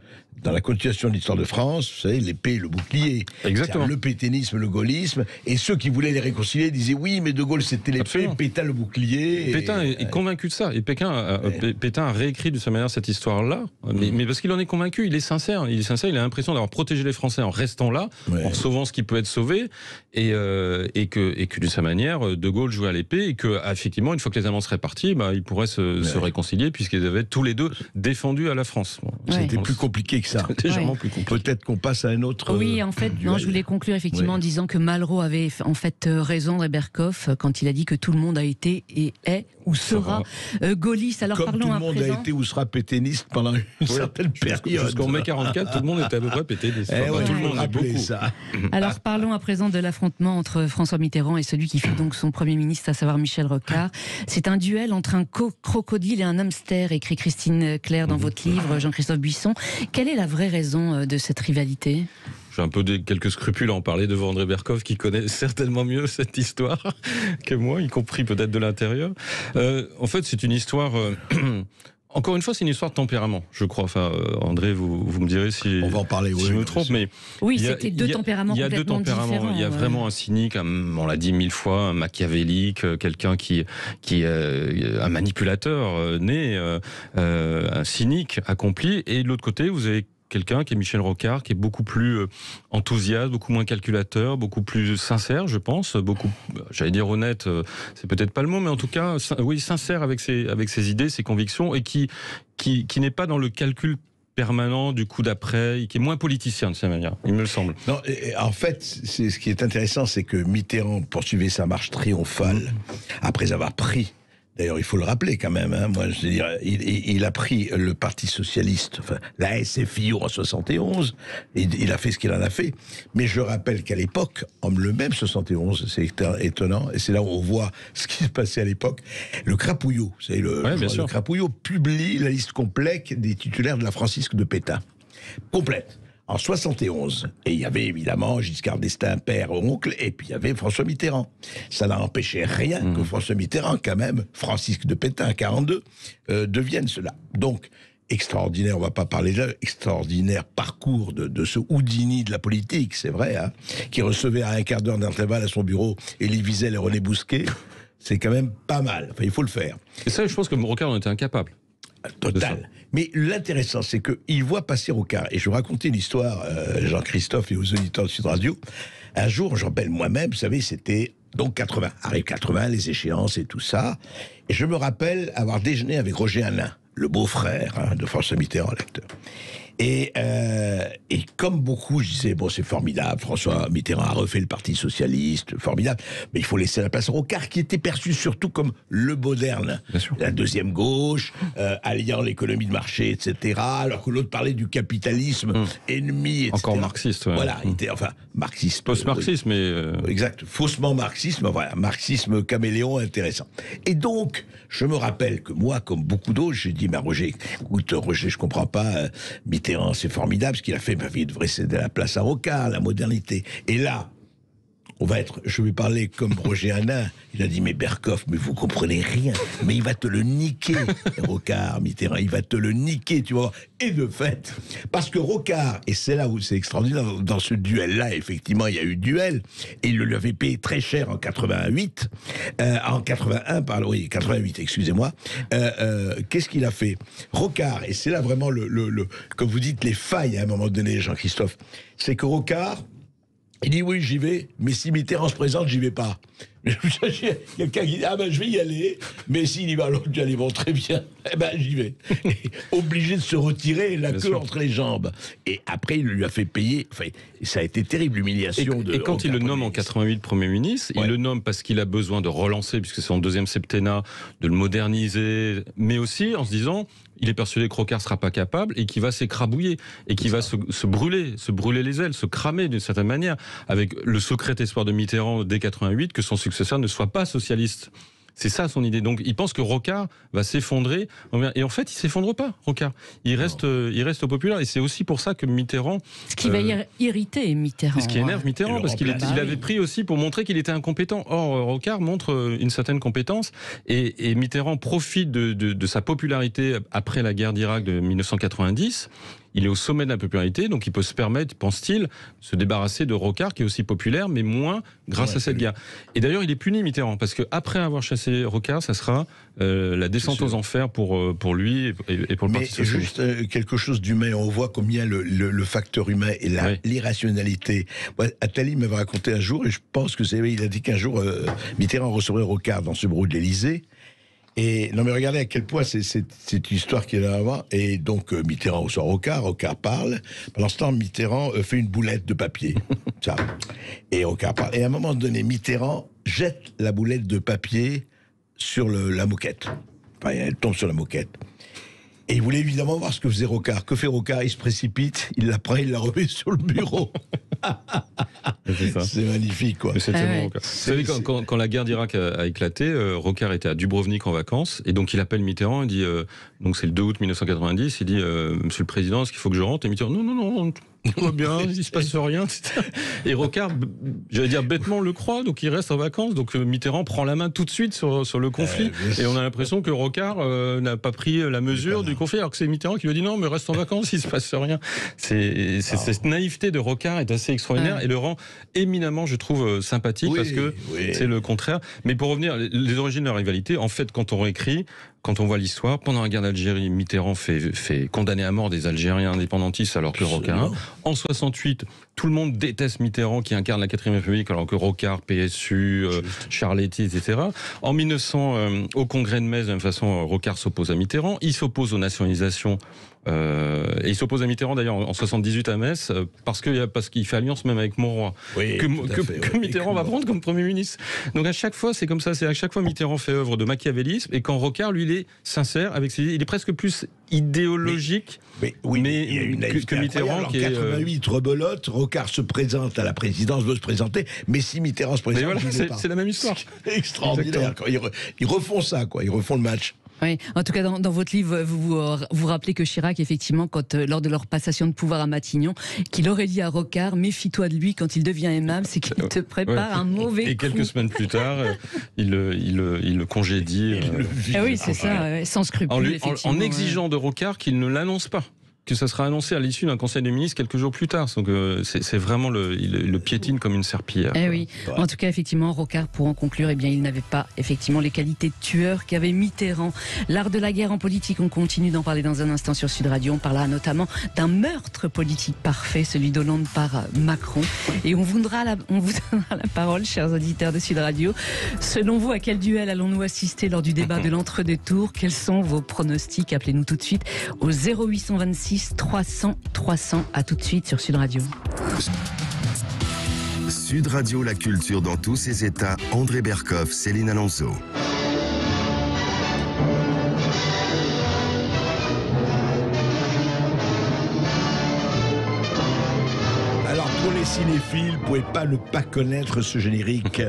Speaker 3: dans la continuation de l'histoire de France, vous savez, l'épée et le bouclier.
Speaker 5: Exactement.
Speaker 3: Le pétainisme, le gaullisme, et ceux qui voulaient les réconcilier disaient oui, mais De Gaulle c'était l'épée, Pétain le bouclier.
Speaker 5: Pétain est convaincu de ça, et Pétain a réécrit de sa manière cette histoire-là, mais parce qu'il en est convaincu, il est sincère, il a l'impression d'avoir protégé les Français en restant là, en sauvant ce qui peut être sauvé, et que de sa manière, De Gaulle jouait à l'épée, et que effectivement, une fois que les Allemands seraient partis, ils pourraient se réconcilier, puisqu'ils avaient tous les deux défendu à la France.
Speaker 3: C'était plus compliqué que ça.
Speaker 5: Légèrement plus compliqué.
Speaker 3: Peut-être qu'on passe à un autre.
Speaker 4: Oui, en fait, je voulais conclure effectivement en disant que Malraux avait en fait raison, André Berkoff, quand il a dit que tout le monde a été et est ou sera gaulliste. Alors
Speaker 3: comme tout le monde a été ou sera pétainiste pendant une certaine période.
Speaker 5: Jusqu'en mai 44, tout le monde était à peu près pétainiste. Tout le monde a beaucoup.
Speaker 3: Ça.
Speaker 4: Alors parlons à présent de l'affrontement entre François Mitterrand et celui qui fut donc son Premier ministre, à savoir Michel Rocard. C'est un duel entre un crocodile et un hamster, écrit Christine Claire dans votre livre, Jean-Christophe Buisson. Quelle est la vraie raison de cette rivalité ?
Speaker 5: J'ai un peu quelques scrupules à en parler devant André Berkoff, qui connaît certainement mieux cette histoire que moi, y compris peut-être de l'intérieur. En fait, c'est une histoire... Encore une fois, c'est une histoire de tempérament, je crois. Enfin, André, vous me direz si
Speaker 3: on va en parler,
Speaker 5: je me trompe, mais
Speaker 4: oui, c'était deux tempéraments complètement différents.
Speaker 5: Il y a vraiment un cynique, on l'a dit 1000 fois, un machiavélique, quelqu'un qui un manipulateur né, un cynique accompli. Et de l'autre côté, vous avez quelqu'un qui est Michel Rocard, qui est beaucoup plus enthousiaste, beaucoup moins calculateur, beaucoup plus sincère, je pense, beaucoup, j'allais dire honnête, c'est peut-être pas le mot, mais en tout cas, oui, sincère avec ses idées, ses convictions, et qui n'est pas dans le calcul permanent du coup d'après, qui est moins politicien de cette manière, il me semble.
Speaker 3: Non, en fait, ce qui est intéressant, c'est que Mitterrand poursuivait sa marche triomphale après avoir pris. D'ailleurs, il faut le rappeler quand même. Moi, je veux dire, il a pris le Parti socialiste, enfin la SFIO en 71. Il a fait ce qu'il en a fait. Mais je rappelle qu'à l'époque, en le même 71, c'est étonnant, et c'est là où on voit ce qui se passait à l'époque. Le Crapouillot, c'est le Crapouillot publie la liste complète des titulaires de la Francisque de Pétain, complète. En 71, et il y avait évidemment Giscard d'Estaing, père, oncle, et puis il y avait François Mitterrand. Ça n'a empêché rien que François Mitterrand, quand même, Francisque de Pétain, 42, devienne cela. Donc, extraordinaire, on va pas parler là, extraordinaire parcours de ce Houdini de la politique, c'est vrai, qui recevait à un quart d'heure d'intervalle à son bureau Elie Wiesel et René Bousquet. C'est quand même pas mal, enfin, il faut le faire.
Speaker 5: Et ça, je pense que Rocard en était incapable.
Speaker 3: Total. Mais l'intéressant, c'est qu'il voit passer Rocard. Et je vous racontais une histoire, Jean-Christophe et aux auditeurs de Sud Radio. Un jour, j'en rappelle moi-même, vous savez, c'était donc 80. Arrive 80, les échéances et tout ça. Et je me rappelle avoir déjeuné avec Roger Hanin, le beau-frère de François Mitterrand, l'acteur. Et comme beaucoup, je disais, bon, c'est formidable, François Mitterrand a refait le Parti Socialiste, formidable, mais il faut laisser la place à Rocard, qui était perçu surtout comme le moderne, la deuxième gauche, alliant l'économie de marché, etc., alors que l'autre parlait du capitalisme ennemi, etc.
Speaker 5: Encore marxiste, ouais.
Speaker 3: Voilà, il était, enfin, marxiste.
Speaker 5: Post-marxiste, mais...
Speaker 3: Exact, faussement marxisme, voilà, marxisme caméléon intéressant. Et donc, je me rappelle que moi, comme beaucoup d'autres, j'ai dit, mais Roger, écoute, Roger, je comprends pas, Mitterrand, c'est formidable ce qu'il a fait, mais il devrait céder la place à Rocard, la modernité. Et là, je vais parler comme Roger Hanin, il a dit, mais Berkoff, mais vous comprenez rien, mais il va te le niquer, Rocard, Mitterrand, il va te le niquer, tu vois. Et de fait, parce que Rocard, et c'est là où c'est extraordinaire, dans ce duel-là, effectivement, il y a eu duel, et il lui avait payé très cher en 88, en 81, pardon, oui, 88, excusez-moi, qu'est-ce qu'il a fait? Rocard, et c'est là vraiment comme vous dites, les failles à un moment donné, Jean-Christophe, c'est que Rocard, il dit oui, j'y vais, mais si Mitterrand se présente, j'y vais pas. Quelqu'un qui dit ah ben je vais y aller, mais s'il y va, l'autre dit allez bon très bien, eh ben j'y vais. Obligé de se retirer, la queue entre les jambes. Et après il lui a fait payer. Enfin, ça a été terrible l'humiliation.
Speaker 5: Et quand il le nomme en 88 Premier ministre, il le nomme parce qu'il a besoin de relancer, puisque c'est son deuxième septennat, de le moderniser, mais aussi en se disant. Il est persuadé que Rocard ne sera pas capable et qu'il va s'écrabouiller et qu'il va se brûler les ailes, se cramer d'une certaine manière, avec le secret espoir de Mitterrand dès 88 que son successeur ne soit pas socialiste. C'est ça son idée. Donc il pense que Rocard va s'effondrer. Et en fait, il s'effondre pas, Rocard. Il reste au populaire. Et c'est aussi pour ça que Mitterrand...
Speaker 4: Ce qui va irriter Mitterrand.
Speaker 5: Ce qui énerve Mitterrand, parce qu'il avait pris aussi pour montrer qu'il était incompétent. Or, Rocard montre une certaine compétence. Et Mitterrand profite de sa popularité après la guerre d'Irak de 1990. Il est au sommet de la popularité, donc il peut se permettre, pense-t-il, de se débarrasser de Rocard, qui est aussi populaire, mais moins grâce à cette guerre. Et d'ailleurs, il est puni, Mitterrand, parce qu'après avoir chassé Rocard, ça sera la descente aux enfers pour lui et pour le Parti socialiste.
Speaker 3: Mais juste quelque chose d'humain, on voit combien le facteur humain et l'irrationalité. Attali m'avait raconté un jour, et je pense que il a dit qu'un jour, Mitterrand recevrait Rocard dans ce bureau de l'Élysée. Et non mais regardez à quel point c'est une histoire qui est là avant. Et donc Mitterrand reçoit Rocard parle. Pendant ce temps, Mitterrand fait une boulette de papier. Ça. Et Rocard parle. Et à un moment donné, Mitterrand jette la boulette de papier sur la moquette. Enfin, elle tombe sur la moquette. Et il voulait évidemment voir ce que faisait Rocard. Que fait Rocard? Il se précipite, il la prend, il la remet sur le bureau. C'est magnifique, quoi.
Speaker 5: Vous savez, quand la guerre d'Irak a éclaté, Rocard était à Dubrovnik en vacances, et donc il appelle Mitterrand, il dit, donc c'est le 2 août 1990, il dit, Monsieur le Président, est-ce qu'il faut que je rentre? Et Mitterrand, non, tout va bien, il se passe rien, etc. Et Rocard, j'allais dire bêtement, le croit, donc il reste en vacances, donc Mitterrand prend la main tout de suite sur le conflit, et on a l'impression que Rocard n'a pas pris la mesure du conflit, alors que c'est Mitterrand qui lui dit non, mais reste en vacances, il se passe rien. Cette naïveté de Rocard est assez extraordinaire et le rend éminemment, je trouve, sympathique, parce que c'est le contraire. Mais pour revenir, les origines de la rivalité, en fait, quand on réécrit, quand on voit l'histoire, pendant la guerre d'Algérie, Mitterrand fait condamner à mort des Algériens indépendantistes alors que Rocard. En 68, tout le monde déteste Mitterrand qui incarne la 4ème République alors que Rocard, PSU, Charletti, etc. En 1900, au congrès de Metz, de la même façon, Rocard s'oppose à Mitterrand. Il s'oppose aux nationalisations. Et il s'oppose à Mitterrand d'ailleurs en 78 à Metz parce qu'il fait alliance même avec Monroy que Mitterrand va prendre comme Premier ministre. Donc à chaque fois c'est comme ça, c'est à chaque fois Mitterrand fait œuvre de machiavélisme et quand Rocard lui il est sincère avec ses idées, il est presque plus idéologique que Mitterrand
Speaker 3: qui est... En 88 rebelote, Rocard se présente à la présidence, veut se présenter, mais si Mitterrand se présente,
Speaker 5: voilà, c'est la même histoire.
Speaker 3: C'est extraordinaire. Ils refont ça, quoi. Ils refont le match.
Speaker 4: Oui, en tout cas, dans votre livre, vous rappelez que Chirac, effectivement, lors de leur passation de pouvoir à Matignon, qu'il aurait dit à Rocard, méfie-toi de lui quand il devient aimable, c'est qu'il te prépare un mauvais coup.
Speaker 5: Et quelques semaines plus tard, il le congédie.
Speaker 4: Oui, c'est ça, sans scrupule,
Speaker 5: en exigeant de Rocard qu'il ne l'annonce pas. que ça sera annoncé à l'issue d'un conseil des ministres quelques jours plus tard. Donc c'est vraiment il le piétine comme une serpillière.
Speaker 4: Eh oui. En tout cas, effectivement, Rocard, pour en conclure, eh bien, il n'avait pas effectivement les qualités de tueur qu'avait Mitterrand. L'art de la guerre en politique, on continue d'en parler dans un instant sur Sud Radio. On parlera notamment d'un meurtre politique parfait, celui d'Hollande par Macron. Et on vous donnera la parole, chers auditeurs de Sud Radio. Selon vous, à quel duel allons-nous assister lors du débat de l'entre-deux tours? Quels sont vos pronostics? Appelez-nous tout de suite au 0826 300 300. À tout de suite sur Sud Radio.
Speaker 1: Sud Radio, la culture dans tous ses états. André Berkoff, Céline Alonso.
Speaker 3: Alors pour les cinéphiles, vous ne pouvez pas ne pas connaître ce générique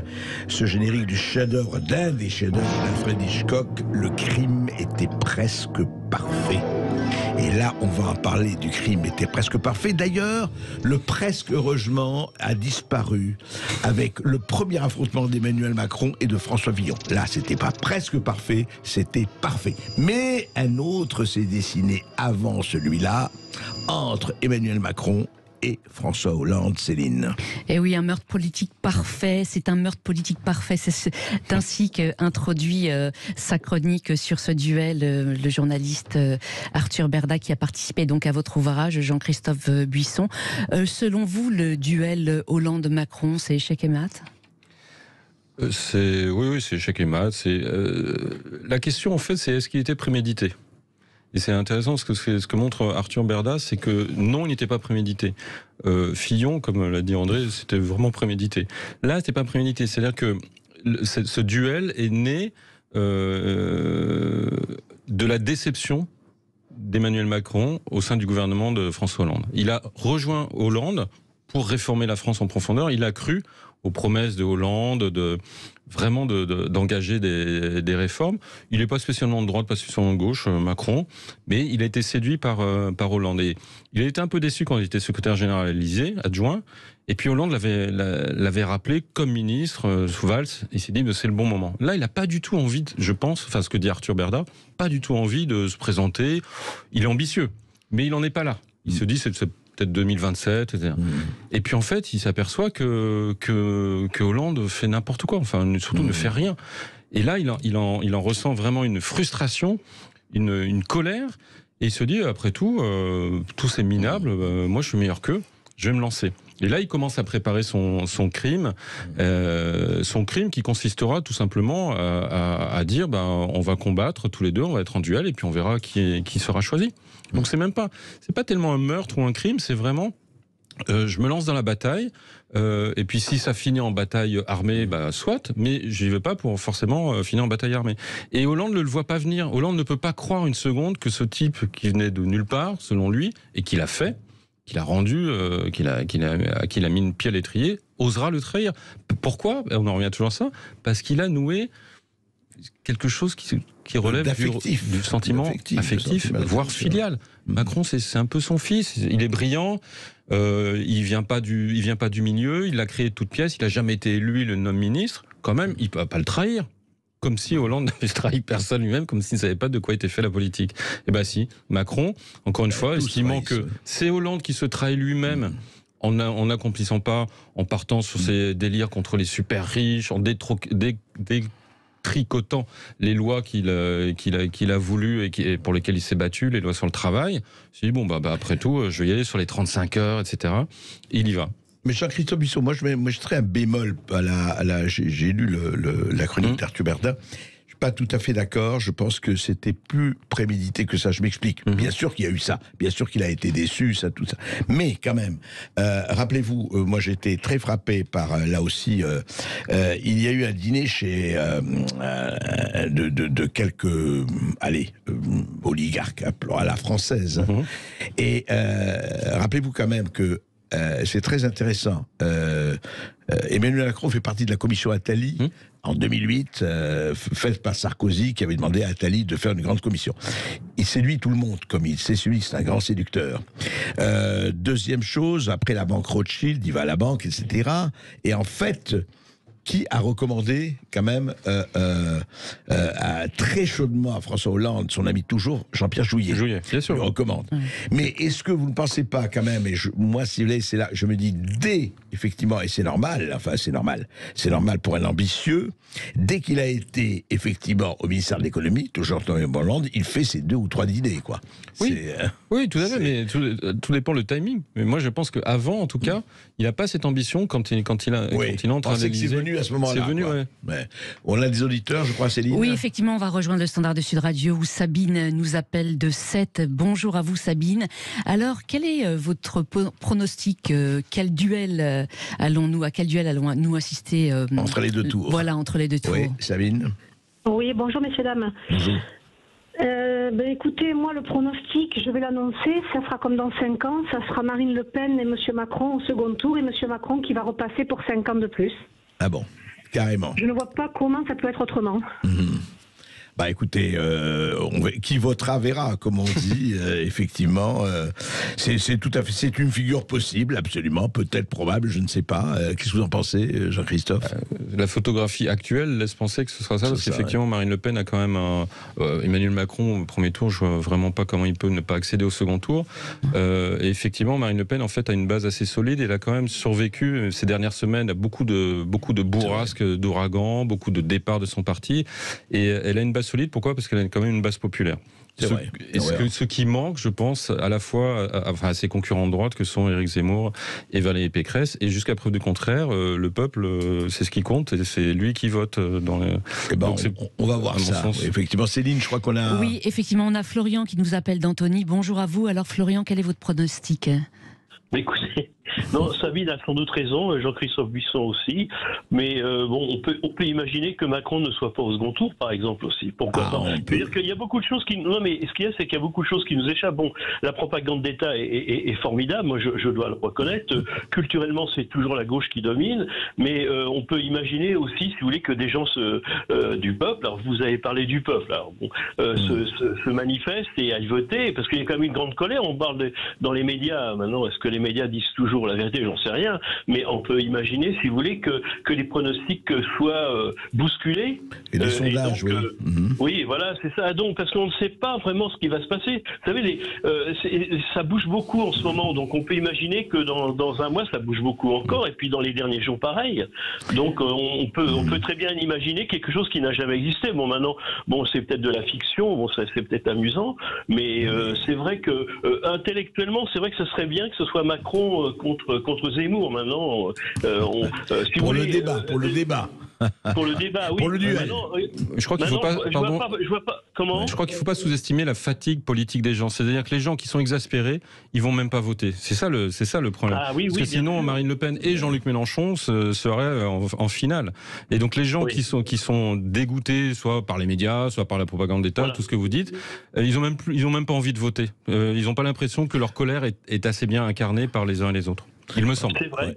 Speaker 3: du chef-d'œuvre, d'un des chefs-d'œuvre d'Alfred Hitchcock. Le crime était presque parfait. Et là, on va en parler du crime était presque parfait. D'ailleurs, le presque heureusement a disparu avec le premier affrontement d'Emmanuel Macron et de François Fillon. Là, c'était pas presque parfait, c'était parfait. Mais un autre s'est dessiné avant celui-là, entre Emmanuel Macron et François Hollande, Céline.
Speaker 4: Et oui, un meurtre politique parfait, c'est un meurtre politique parfait. C'est ainsi qu'introduit sa chronique sur ce duel le journaliste Arthur Berda, qui a participé donc à votre ouvrage, Jean-Christophe Buisson. Selon vous, le duel Hollande-Macron, c'est échec et mat?
Speaker 5: Oui, c'est échec et mat. La question, en fait, c'est est-ce qu'il était prémédité? Et c'est intéressant, ce que montre Arthur Berda, c'est que non, il n'était pas prémédité. Fillon, comme l'a dit André, c'était vraiment prémédité. Là, c'était pas prémédité. C'est-à-dire que ce duel est né de la déception d'Emmanuel Macron au sein du gouvernement de François Hollande. Il a rejoint Hollande pour réformer la France en profondeur. Il a cru aux promesses de Hollande, d'engager des réformes. Il n'est pas spécialement de droite, pas spécialement de gauche, Macron, mais il a été séduit par Hollande. Et il a été un peu déçu quand il était secrétaire général à l'Élysée, adjoint, et puis Hollande l'avait rappelé comme ministre sous Valls. Il s'est dit c'est le bon moment. Là, il n'a pas du tout envie, je pense, enfin ce que dit Arthur Berda, pas du tout envie de se présenter. Il est ambitieux, mais il n'en est pas là. Il se dit c'est peut-être 2027, etc. Et puis en fait, il s'aperçoit que Hollande fait n'importe quoi, enfin surtout ne fait rien. Et là, il en ressent vraiment une frustration, une colère, et il se dit, après tout, tous ces minables, moi je suis meilleur qu'eux, je vais me lancer. Et là, il commence à préparer son crime qui consistera tout simplement à dire, on va combattre tous les deux, on va être en duel, et puis on verra qui sera choisi. Donc c'est pas tellement un meurtre ou un crime, c'est vraiment, je me lance dans la bataille, et puis si ça finit en bataille armée, soit, mais j'y vais pas pour forcément finir en bataille armée. Et Hollande ne le voit pas venir. Hollande ne peut pas croire une seconde que ce type qui venait de nulle part, selon lui, et qu'il a fait, qu'il a rendu, qu'il a mis une pied à l'étrier, osera le trahir. Pourquoi? On en revient toujours à ça. Parce qu'il a noué quelque chose qui relève du sentiment affectif, voire filial. Macron, c'est un peu son fils. Il est brillant. Il vient pas du milieu. Il l'a créé de toutes pièces. Il a jamais été élu, le nomme ministre. Quand même, il peut pas le trahir. Comme si Hollande n'avait trahi personne lui-même, comme s'il ne savait pas de quoi était fait la politique. Eh bien si, Macron, encore une fois, estimant que c'est Hollande qui se trahit lui-même, en n'accomplissant pas, en partant sur ses délires contre les super riches, en détricotant les lois qu'il a voulu et pour lesquelles il s'est battu, les lois sur le travail, il s'est dit, après tout, je vais y aller sur les 35 heures, etc. Et il y va.
Speaker 3: Mais Jean-Christophe Buisson, moi je mettrais un bémol j'ai lu la chronique d'Arthur Berda. Je suis pas tout à fait d'accord. Je pense que c'était plus prémédité que ça. Je m'explique. Bien sûr qu'il y a eu ça. Bien sûr qu'il a été déçu, tout ça. Mais quand même, rappelez-vous, moi j'étais très frappé par là aussi. Il y a eu un dîner chez de quelques oligarques à la française. Et rappelez-vous quand même que c'est très intéressant. Emmanuel Macron fait partie de la commission Attali en 2008, faite par Sarkozy, qui avait demandé à Attali de faire une grande commission. Il séduit tout le monde, comme il séduit, c'est un grand séducteur. Deuxième chose, après la banque Rothschild, il va à la banque, etc. Et en fait, qui a recommandé quand même très chaudement à François Hollande, son ami toujours, Jean-Pierre Jouyet.
Speaker 5: Jouyet, bien sûr.
Speaker 3: Il recommande. Mais est-ce que vous ne pensez pas quand même, et moi, si vous voulez, c'est là, je me dis, effectivement, et c'est normal pour un ambitieux, dès qu'il a été, effectivement, au ministère de l'économie, toujours Jean-Pierre Hollande, il fait ses 2 ou 3 idées, quoi.
Speaker 5: Oui, tout à fait, mais tout dépend le timing. Mais moi, je pense qu'avant, en tout cas, il n'a pas cette ambition quand il entre à l'Élysée.
Speaker 3: C'est venu à ce moment-là.
Speaker 5: C'est venu,
Speaker 3: ouais. On a des auditeurs, je crois, Céline.
Speaker 4: Oui, effectivement, on va rejoindre le standard de Sud Radio où Sabine nous appelle de Sète. Bonjour à vous, Sabine. Alors, quel est votre pronostic? À quel duel allons-nous assister
Speaker 3: entre les 2 tours.
Speaker 4: Voilà, entre les 2 tours.
Speaker 3: Oui, Sabine.
Speaker 6: Oui, bonjour messieurs, dames.
Speaker 3: Bonjour.
Speaker 6: Écoutez, moi le pronostic, je vais l'annoncer, ça sera comme dans 5 ans, ça sera Marine Le Pen et Monsieur Macron au second tour, et Monsieur Macron qui va repasser pour 5 ans de plus. Ah
Speaker 3: bon, carrément.
Speaker 6: Je ne vois pas comment ça peut être autrement.
Speaker 3: Bah écoutez, qui votera verra, comme on dit. Effectivement, c'est tout à fait, c'est une figure possible, absolument, peut-être probable, je ne sais pas. Qu'est-ce que vous en pensez, Jean-Christophe?
Speaker 5: La photographie actuelle laisse penser que ce sera ça, parce qu'effectivement, Marine Le Pen a quand même Emmanuel Macron au premier tour. Je vois vraiment pas comment il peut ne pas accéder au second tour. Et effectivement, Marine Le Pen en fait a une base assez solide. Elle a quand même survécu ces dernières semaines à beaucoup de bourrasques, d'ouragans, beaucoup de départs de son parti, et elle a une base solide. Pourquoi? Parce qu'elle a quand même une base populaire. Ce qui manque, je pense, à la fois à ses concurrents de droite que sont Éric Zemmour et Valérie Pécresse, et jusqu'à preuve du contraire, le peuple, c'est ce qui compte, et c'est lui qui vote dans le...
Speaker 3: on va voir ça. Oui, effectivement, Céline, je crois qu'on a...
Speaker 4: Oui, effectivement, on a Florian qui nous appelle d'Antony. Bonjour à vous. Alors Florian, quel est votre pronostic?
Speaker 7: Écoutez, non, Sabine a sans doute raison, Jean-Christophe Buisson aussi, mais on peut imaginer que Macron ne soit pas au second tour, par exemple, aussi. Pourquoi pas? C'est-à-dire qu'il y a beaucoup de choses qui... Non, mais ce qu'il y a, c'est qu'il y a beaucoup de choses qui nous échappent. Bon, la propagande d'État est formidable, moi je dois le reconnaître. Culturellement, c'est toujours la gauche qui domine, mais on peut imaginer aussi, si vous voulez, que des gens du peuple, alors vous avez parlé du peuple, alors se manifestent et aillent voter, parce qu'il y a quand même une grande colère. On parle dans les médias, maintenant, est-ce que les médias disent toujours la vérité? J'en sais rien, mais on peut imaginer, si vous voulez, que les pronostics soient bousculés.
Speaker 3: Et les sondages,
Speaker 7: donc, oui, voilà, c'est ça. Donc, parce qu'on ne sait pas vraiment ce qui va se passer. Vous savez, ça bouge beaucoup en ce moment, donc on peut imaginer que dans un mois, ça bouge beaucoup encore, et puis dans les derniers jours, pareil. Donc, on peut très bien imaginer quelque chose qui n'a jamais existé. Bon, maintenant, c'est peut-être de la fiction, c'est peut-être amusant, mais c'est vrai que intellectuellement, c'est vrai que ce serait bien que ce soit Macron contre Zemmour. Maintenant, si
Speaker 3: pour
Speaker 7: vous
Speaker 3: le
Speaker 7: voulez,
Speaker 3: débat.
Speaker 7: Pour le débat, oui.
Speaker 3: Pour le duel.
Speaker 5: Je crois qu'il faut pas.
Speaker 7: Je vois pas comment.
Speaker 5: Je crois qu'il ne faut pas sous-estimer la fatigue politique des gens. C'est-à-dire que les gens qui sont exaspérés, ils vont même pas voter. C'est ça le problème. Parce que sinon, Marine Le Pen et Jean-Luc Mélenchon seraient en finale. Et donc les gens qui sont dégoûtés, soit par les médias, soit par la propagande d'État, tout ce que vous dites, ils ont même pas envie de voter. Ils n'ont pas l'impression que leur colère est assez bien incarnée par les uns et les autres. Il me semble.
Speaker 7: C'est vrai.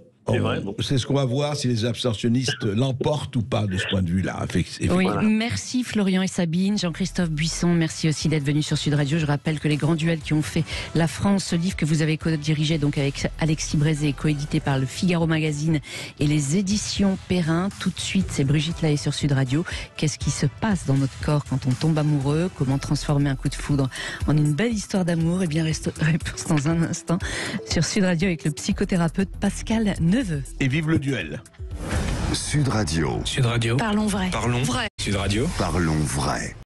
Speaker 3: C'est ce qu'on va voir, si les abstentionnistes l'emportent ou pas de ce point de vue-là.
Speaker 4: Oui, merci Florian et Sabine. Jean-Christophe Buisson, merci aussi d'être venu sur Sud Radio. Je rappelle que les grands duels qui ont fait la France, ce livre que vous avez co-dirigé donc avec Alexis Brézé, coédité par le Figaro Magazine et les éditions Perrin. Tout de suite, c'est Brigitte Lahaie sur Sud Radio. Qu'est-ce qui se passe dans notre corps quand on tombe amoureux? Comment transformer un coup de foudre en une belle histoire d'amour? Eh bien, réponse dans un instant sur Sud Radio avec le psychothérapeute Pascal Neveu.
Speaker 3: Et vive le duel.
Speaker 1: Sud Radio.
Speaker 8: Sud Radio.
Speaker 4: Parlons vrai.
Speaker 8: Parlons vrai. Sud Radio.
Speaker 1: Parlons vrai.